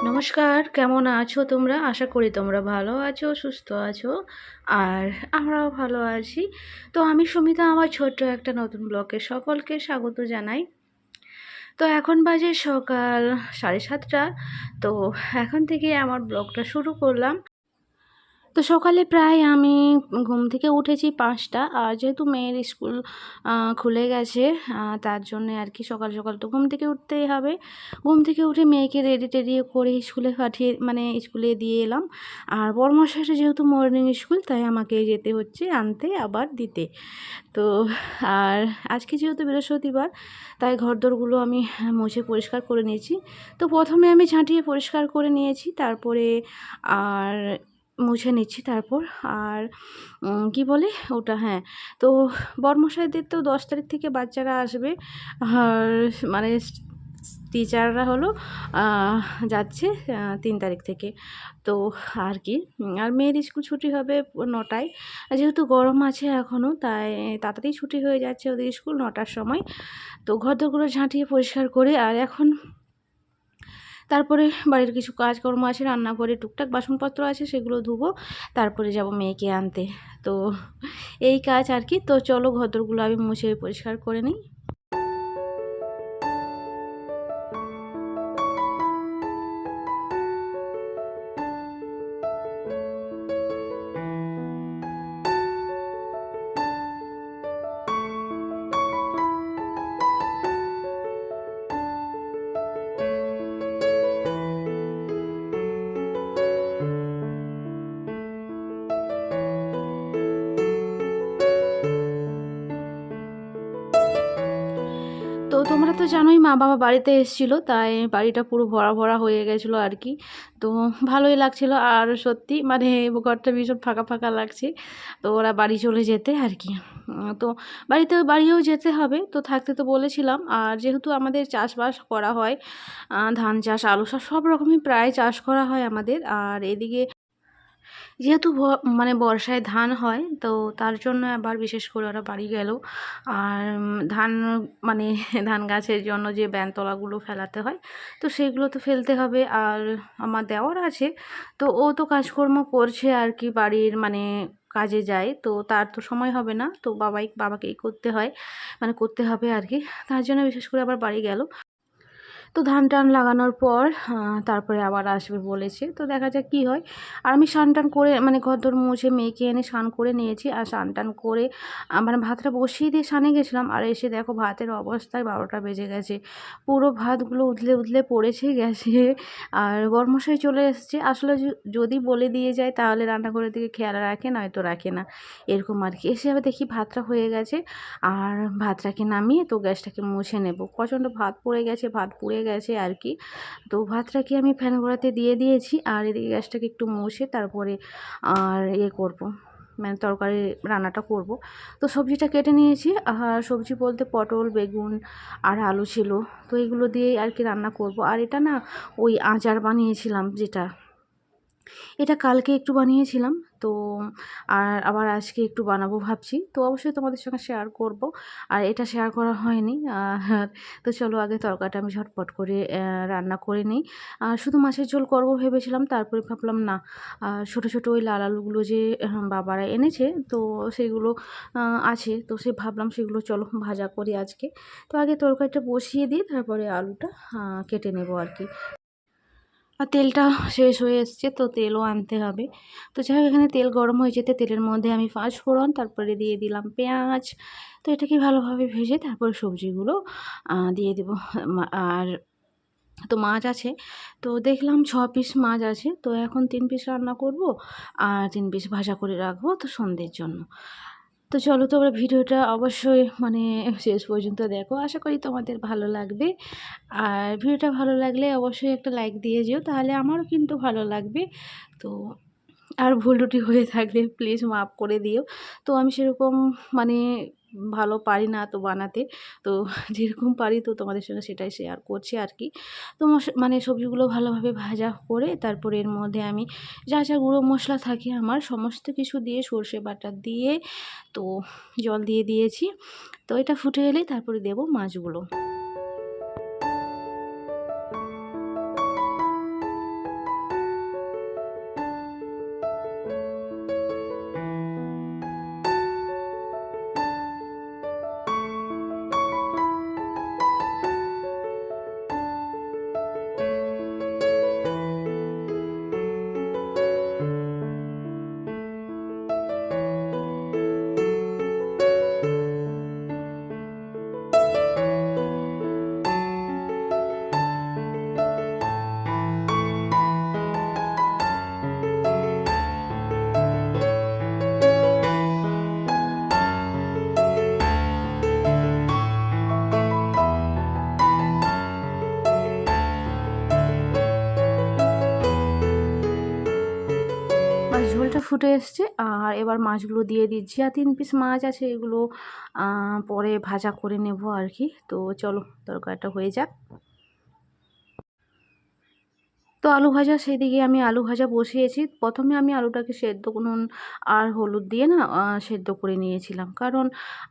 নমস্কার, কেমন আছো তোমরা? আশা করি তোমরা ভালো আছো, সুস্থ আছো। আর আমরাও ভালো আছি। তো আমি সুমিতা আমার ছোট্ট একটা নতুন ব্লগে সকলকে স্বাগত জানাই। তো এখন বাজে সকাল 7:30। তো এখন থেকে আমার ব্লগটা শুরু করলাম। তো সকালে প্রায় আমি ঘুম থেকে উঠেছি 5টা। আর যেহেতু মেয়ের স্কুল খুলে গেছে, তার জন্যে আর কি সকাল সকাল তো ঘুম থেকে উঠতেই হবে। ঘুম থেকে উঠে মেয়েকে রেডি টেডি করে স্কুলে পাঠিয়ে স্কুলে দিয়ে এলাম। আর বড়মশাইয়ের যেহেতু মর্নিং স্কুল, তাই আমাকে যেতে হচ্ছে আনতে আবার দিতে। তো আর আজকে যেহেতু বৃহস্পতিবার, তাই ঘরদোরগুলো আমি মুছে পরিষ্কার করে নিয়েছি। তো প্রথমে আমি ঝাঁটিয়ে পরিষ্কার করে নিয়েছি, তারপরে আর মুছে নিচ্ছি। তারপর আর কি বলে ওটা, হ্যাঁ, তো বরমশাইদের তো 10 তারিখ থেকে বাচ্চারা আসবে। আর মানে টিচাররা হলো যাচ্ছে 3 তারিখ থেকে। তো আর কি, আর মেয়ের স্কুল ছুটি হবে 9টায়। যেহেতু গরম আছে এখনও, তাই তাড়াতাড়ি ছুটি হয়ে যাচ্ছে ওদের স্কুল 9টার সময়। তো ঘরদোরগুলো ঝাঁটিয়ে পরিষ্কার করে আর এখন তারপরে বাড়ির কিছু কাজকর্ম আছে, রান্নাঘরে টুকটাক বাসনপত্র আছে, সেগুলো ধুবো। তারপরে যাব মেয়েকে আনতে। তো এই কাজ আর কি। তো চলো ঘরদোরগুলো আমি মুছে পরিষ্কার করে নিই। তো তোমরা তো জানোই মা বাবা বাড়িতে এসেছিলো, তাই বাড়িটা পুরো ভরা ভরা হয়ে গেছিলো আর কি। তো ভালোই লাগছিলো। আর সত্যি ঘরটা ভীষণ ফাঁকা ফাঁকা লাগছে। তো ওরা বাড়ি চলে যেতে আর কি। তো বাড়িও যেতে হবে। তো থাকতে তো বলেছিলাম। আর যেহেতু আমাদের চাষবাস করা হয়, ধান চাষ, আলু চাষ, সব রকমই প্রায় চাষ করা হয় আমাদের। আর এদিকে যেহেতু বর্ষায় ধান হয়, তো তার জন্য আবার বিশেষ করে ওরা বাড়ি গেল। আর ধান মানে ধান গাছের জন্য যে ব্যানতলাগুলো ফেলাতে হয়, তো সেগুলো তো ফেলতে হবে। আর আমার দেওর আছে, তো ও তো কাজকর্ম করছে আর কি, বাড়ির কাজে যায়। তো তার তো সময় হবে না, তো বাবাকেই করতে হয়, করতে হবে আর কি। তার জন্য বিশেষ করে আবার বাড়ি গেল। তো ধান টান লাগানোর পর তারপরে আবার আসবে বলেছে। তো দেখা যাক কী হয়। আর আমি স্নান টান করে ঘরদোর মুছে মেয়েকে এনে স্নান করে নিয়েছি। আর স্নান টান করে ভাতটা বসিয়ে দিয়ে স্নানে গেছিলাম। আর এসে দেখো ভাতের অবস্থায় 12টা বেজে গেছে। পুরো ভাতগুলো উতলে উতলে পড়েছে গেছে। আর বরমশাই চলে এসেছে। আসলে যদি বলে দিয়ে যায় তাহলে রান্নাঘরের দিকে খেয়াল রাখে, নয়তো রাখে না, এরকম আর কি। এসে আবার দেখি ভাতটা হয়ে গেছে। আর ভাতটাকে নামিয়ে তো গ্যাসটাকে মুছে নেব। প্রচণ্ড ভাত পড়ে গেছে, ভাত পুড়ে গেছে আর কি। তো ভাতটাকে আমি ফ্যান ঘোরাতে দিয়ে দিয়েছি। আর এদিকে গ্যাসটাকে একটু মুছে তারপরে আর করব, তরকারি রান্নাটা করব। তো সবজিটা কেটে নিয়েছি। আর সবজি বলতে পটল, বেগুন আর আলু ছিল। তো এগুলো দিয়েই আর কি রান্না করব। আর এটা না, ওই আচার বানিয়েছিলাম যেটা, এটা কালকে একটু বানিয়েছিলাম। তো আর আবার আজকে একটু বানাবো ভাবছি। তো অবশ্যই তোমাদের সঙ্গে শেয়ার করব। আর এটা শেয়ার করা হয়নি। তো চলো আগে তরকারিটা আমি ঝটপট করে রান্না করে নিই। শুধু মাছের ঝোল করব ভেবেছিলাম, তারপরে ভাবলাম না, ছোটো ছোটো ওই লাল আলুগুলো যে বাবারা এনেছে, তো সেগুলো আছে। তো ভাবলাম সেগুলো চলো ভাজা করি আজকে। তো আগে তরকারিটা বসিয়ে দিই, তারপরে আলুটা কেটে নেব আর কি। আর তেলটা শেষ হয়ে এসছে, তো তেলও আনতে হবে। তো যাই হোক, এখানে তেল গরম হয়ে যেতে তেলের মধ্যে আমি 5 ফোড়ন, তারপরে দিয়ে দিলাম পেঁয়াজ। তো এটাকে ভালোভাবে ভেজে তারপর সবজিগুলো দিয়ে দেবো। আর তো মাছ আছে, তো দেখলাম 6 পিস মাছ আছে। তো এখন 3 পিস রান্না করব আর 3 পিস ভাজা করে রাখবো তো সন্ধ্যের জন্য। তো চলো, তোমরা ভিডিওটা অবশ্যই শেষ পর্যন্ত দেখো। আশা করি তোমাদের ভালো লাগবে। আর ভিডিওটা ভালো লাগলে অবশ্যই একটা লাইক দিয়ে যেও, তাহলে আমারও কিন্তু ভালো লাগবে। তো আর ভুল ত্রুটি হয়ে থাকলে প্লিজ মাফ করে দিও। তো আমি সেরকম মানে ভালো পারি না তো বানাতে। তো যেরকম পারি তো তোমাদের সঙ্গে সেটাই শেয়ার করছি আর কি। তো সবজিগুলো ভালোভাবে ভাজা করে তারপরে এর মধ্যে আমি যা যা গুঁড়ো মশলা থাকে আমার সমস্ত কিছু দিয়ে, সর্ষে বাটা দিয়ে, তো জল দিয়ে দিয়েছি। তো এটা ফুটে এলেই তারপরে দেব মাছগুলো। ফুটে এসছে। আর এবার মাছগুলো দিয়ে দিচ্ছি, আর 3 পিস মাছ আছে, এগুলো পরে ভাজা করে নেব আর কি। তো চলো তরকারিটা হয়ে যাক। তো আলু ভাজা, সেদিকে আমি আলু ভাজা বসিয়েছি। প্রথমে আমি আলুটাকে সেদ্ধ নুন আর হলুদ দিয়ে না সেদ্ধ করে নিয়েছিলাম, কারণ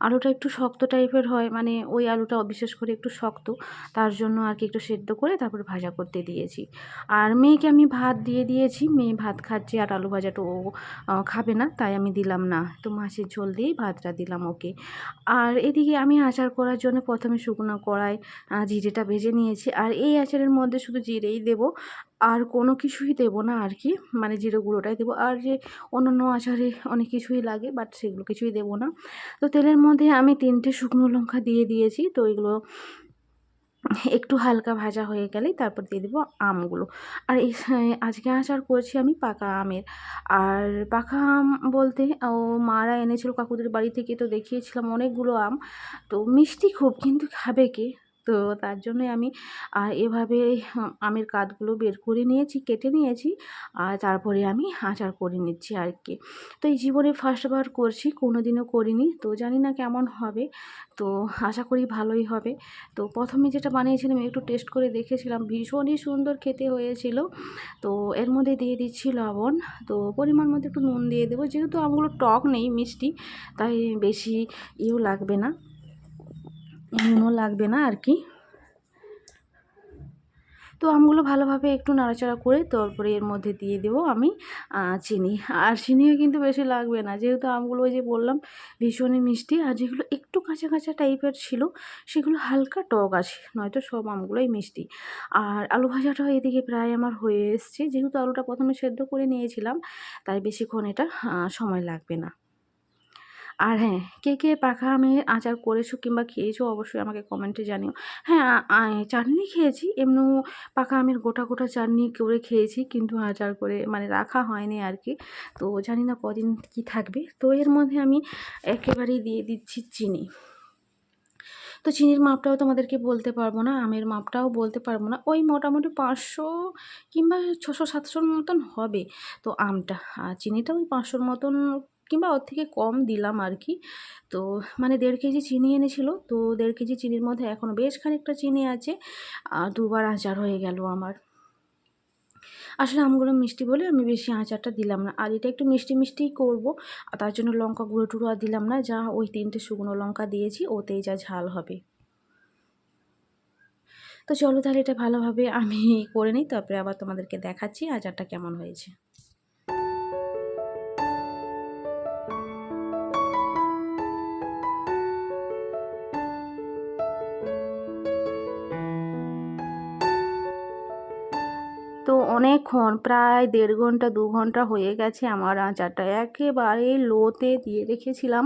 আলুটা একটু শক্ত টাইপের হয়, মানে ওই আলুটা বিশেষ করে একটু শক্ত, তার জন্য আর কি একটু সেদ্ধ করে তারপর ভাজা করতে দিয়েছি। আর মেয়েকে আমি ভাত দিয়ে দিয়েছি, মেয়ে ভাত খাচ্ছে, আর আলু ভাজাটা ও খাবে না, তাই আমি দিলাম না, তো মাছের ঝোল দিয়েই ভাতটা দিলাম ওকে। আর এদিকে আমি আচার করার জন্য প্রথমে শুকনো কড়াই জিরেটা ভেজে নিয়েছি, আর এই আচারের মধ্যে শুধু জিরেই দেবো, আর কোনো কিছুই দেবো না আর কি, মানে জিরে গুঁড়োটাই দেবো। আর যে অন্যান্য আচারে অনেক কিছুই লাগে, বাট সেগুলো কিছুই দেবো না। তো তেলের মধ্যে আমি 3টে শুকনো লঙ্কা দিয়ে দিয়েছি। তো এগুলো একটু হালকা ভাজা হয়ে গেলেই তারপর দিয়ে দেবো আমগুলো। আর এই আজকে আচার করছি আমি পাকা আমের। আর পাকা আম বলতে মারা এনেছিল কাকুদের বাড়ি থেকে, তো দেখিয়েছিলাম অনেকগুলো আম। তো মিষ্টি খুব, কিন্তু খাবে কে? তো তার জন্যই আমি এভাবে আমের কাঠগুলো বের করে নিয়েছি, কেটে নিয়েছি, আর তারপরে আমি আচার করে নিচ্ছি আর কি। তো এই জীবনে ফার্স্টবার করছি, কোনো দিনও করিনি, তো জানি না কেমন হবে। তো আশা করি ভালোই হবে। তো প্রথমে যেটা বানিয়েছিলাম একটু টেস্ট করে দেখেছিলাম, ভীষণই সুন্দর খেতে হয়েছিল। তো এর মধ্যে দিয়ে দিচ্ছি লবণ, তো পরিমাণ মতো একটু নুন দিয়ে দেবো, যেহেতু আমগুলো টক নেই, মিষ্টি, তাই বেশি লাগবে না, নুনও লাগবে না আর কি। তো আমগুলো ভালোভাবে একটু নাড়াচাড়া করে তারপরে এর মধ্যে দিয়ে দেবো আমি চিনি। আর চিনিও কিন্তু বেশি লাগবে না, যেহেতু আমগুলো ওই যে বললাম ভীষণই মিষ্টি, আর যেগুলো একটু কাঁচা কাঁচা টাইপের ছিল সেগুলো হালকা টক আছে, নয়তো সব আমগুলোই মিষ্টি। আর আলু ভাজাটাও এদিকে প্রায় আমার হয়ে এসছে, যেহেতু আলুটা প্রথমে সেদ্ধ করে নিয়েছিলাম, তাই বেশিক্ষণ এটা সময় লাগবে না। আর হ্যাঁ, কে কে পাকা আমের আচার করেছো কিংবা খেয়েছো অবশ্যই আমাকে কমেন্টে জানিও। হ্যাঁ, চাটনি খেয়েছি, এমনিও পাকা আমের গোটা গোটা চাটনি করে খেয়েছি, কিন্তু আচার করে মানে রাখা হয়নি আর কি। তো জানি না কদিন কি থাকবে। তো এর মধ্যে আমি একেবারেই দিয়ে দিচ্ছি চিনি। তো চিনির মাপটাও তোমাদেরকে বলতে পারবো না, আমের মাপটাও বলতে পারবো না, ওই মোটামুটি 500 কিংবা 600-700 মতন হবে। তো আমটা আর চিনিটা ওই 500 মতন কিংবা ওর থেকে কম দিলাম আর কি। তো মানে 1.5 কেজি চিনি এনেছিল, তো 1.5 কেজি চিনির মধ্যে এখনও বেশ খানিকটা চিনি আছে, আর 2বার আচার হয়ে গেল আমার। আসলে আমগুলো মিষ্টি বলে আমি বেশি আচারটা দিলাম না, আর এটা একটু মিষ্টি মিষ্টিই করবো, আর তার জন্য লঙ্কা গুঁড়ো টুড়ো আর দিলাম না, যা ওই 3টে শুকনো লঙ্কা দিয়েছি, ওতেই যা ঝাল হবে। তো চলো তাহলে এটা ভালোভাবে আমি করে নিই, তারপরে আবার তোমাদেরকে দেখাচ্ছি আচারটা কেমন হয়েছে। তো অনেকক্ষণ, প্রায় 1.5 ঘন্টা 2 ঘন্টা হয়ে গেছে আমার আচারটা একেবারে লোতে দিয়ে রেখেছিলাম।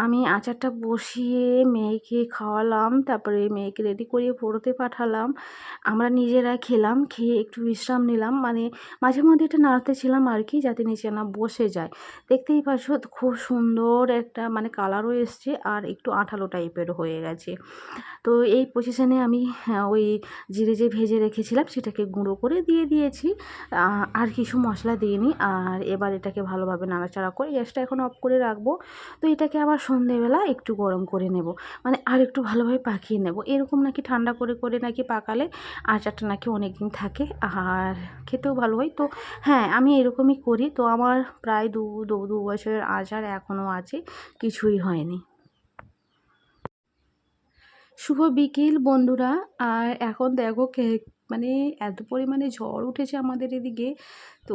আমি আচারটা বসিয়ে মেয়েকে খাওয়ালাম, তারপরে মেয়েকে রেডি করিয়ে পড়তে পাঠালাম, আমরা নিজেরা খেলাম, খেয়ে একটু বিশ্রাম নিলাম, মানে মাঝে মধ্যে এটা নাড়তেছিলাম আর কি, যাতে নিচে না বসে যায়। দেখতেই পাচ্ছ খুব সুন্দর একটা মানে কালারও এসছে, আর একটু আঠালো টাইপের হয়ে গেছে। তো এই পজিশানে আমি ওই জিরে যে ভেজে রেখেছিলাম সেটাকে গুঁড়ো করে দিয়ে দিয়েছি, আর কিছু মশলা দিইনি। আর এবার এটাকে ভালোভাবে নাড়াচাড়া করে গ্যাসটা এখন অফ করে রাখবো। তো এটাকে আবার সন্ধেবেলা একটু গরম করে নেব, মানে আর একটু ভালোভাবে পাকিয়ে নেব। এরকম নাকি ঠান্ডা করে করে নাকি পাকালে আচারটা নাকি অনেক দিন থাকে, আর খেতেও ভালো হয়। তো হ্যাঁ, আমি এরকমই করি। তো আমার প্রায় দু বছরের আচার এখনও আছে, কিছুই হয়নি। শুভ বিকেল বন্ধুরা। আর এখন দেখো মানে এত পরিমাণে ঝড় উঠেছে আমাদের এদিকে, তো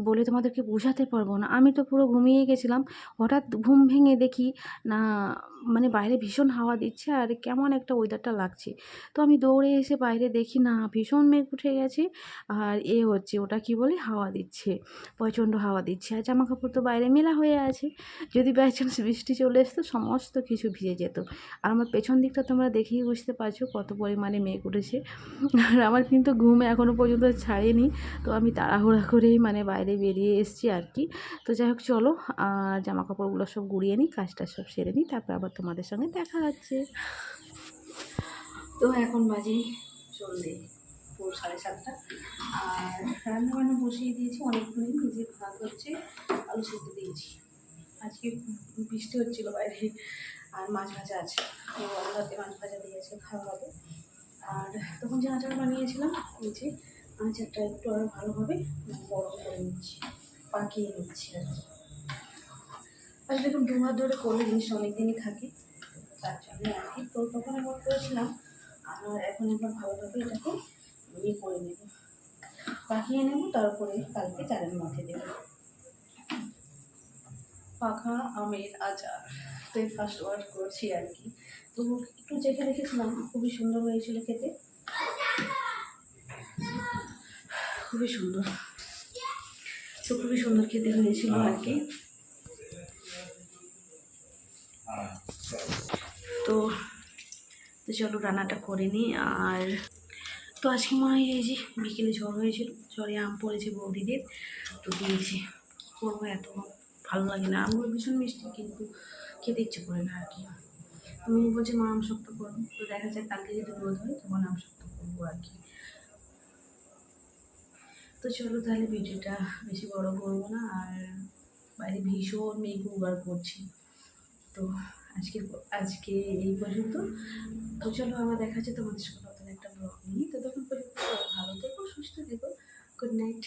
বলে তোমাদেরকে বোঝাতে পারবো না। আমি তো পুরো ঘুমিয়ে গেছিলাম, হঠাৎ ঘুম ভেঙে দেখি না মানে বাইরে ভীষণ হাওয়া দিচ্ছে, আর কেমন একটা ওয়েদারটা লাগছে। তো আমি দৌড়ে এসে বাইরে দেখি না ভীষণ মেঘ উঠে গেছে, আর হচ্ছে ওটা কি বলে হাওয়া দিচ্ছে, প্রচণ্ড হাওয়া দিচ্ছে, আর জামা কাপড় তো বাইরে মেলা হয়ে আছে, যদি বাই চান্স বৃষ্টি চলে আসতো সমস্ত কিছু ভিজে যেত। আর আমার পেছন দিকটা তোমরা দেখেই বুঝতে পারছো কত পরিমাণে মেঘ উঠেছে। আর আমার কিন্তু ঘুম এখনও পর্যন্ত ছাড়েনি, তো আমি তাড়াহুড়া করেই মানে বাইরে বেরিয়ে এসেছি আর কি। তো যাই হোক চলো, আর জামা কাপড়গুলো সব গুড়িয়ে নিই, কাজটা সব সেরে নিই, তারপর আবার তোমাদের সঙ্গে দেখা হচ্ছে। তো এখন বাজে সন্ধ্যে 7:30, আর রান্না বান্না বসিয়ে দিয়েছি অনেকক্ষণই, নিজে ভাত হচ্ছে, আলু সেদ্ধ দিয়েছি। আজকে বৃষ্টি হচ্ছিল বাইরে, আর মাছ ভাজা আছে, তো আমার রাতে মাছ ভাজা দিয়েছে, খাওয়া হবে। আর তখন যে আচার বানিয়েছিলাম, এই যে আচারটা একটু আরও ভালোভাবে গরম করে নিচ্ছি, পাকিয়ে নিচ্ছি আর কি। আর দেখুন 2 হাত ধরে করলে জিনিসটা অনেকদিনই থাকে, তার জন্য আর কি। তো তখন আমি করেছিলাম, আর এখন একবার ভালোভাবে এটাকে ইয়ে করে নেব, পাকিয়ে নেব, তারপরে কালকে চালের মধ্যে দেবো। পাখা আমের আচার, তো ফার্স্ট ওয়ার্ড করছি আর কি। তো একটু চেখে রেখেছিলাম, খুবই সুন্দর হয়েছিল খেতে, খুবই সুন্দর। তো খুবই সুন্দর খেতে হয়েছিল আর কি। তো তো চলো রান্নাটা করে নিই। আর তো আজকে মনে হয় এই যে বিকেলে ঝড় হয়েছিল, ঝড়ে আম পড়েছে বৌদিদের, তো দিয়েছি। কী করবো, এত ভালো লাগে না, আমগুলো ভীষণ মিষ্টি, কিন্তু খেতে ইচ্ছে করে না আর কি। আমি বলছি মা আম শক্ত করবো, তো দেখা যায় কালকে যদি রোদ হয় তখন আম শক্ত করবো আর কি। তো চলো তাহলে ভিডিওটা বেশি বড় করবো না, আর বাইরে ভীষণ মেঘ উবার করছি। তো আজকে এই পর্যন্ত। তো চলো আমার দেখা যাচ্ছে তোমাদের সাথে নতুন একটা ব্লগ নিয়ে। তো তখন পর্যন্ত ভালো থেকো, সুস্থ থেকো, গুড নাইট।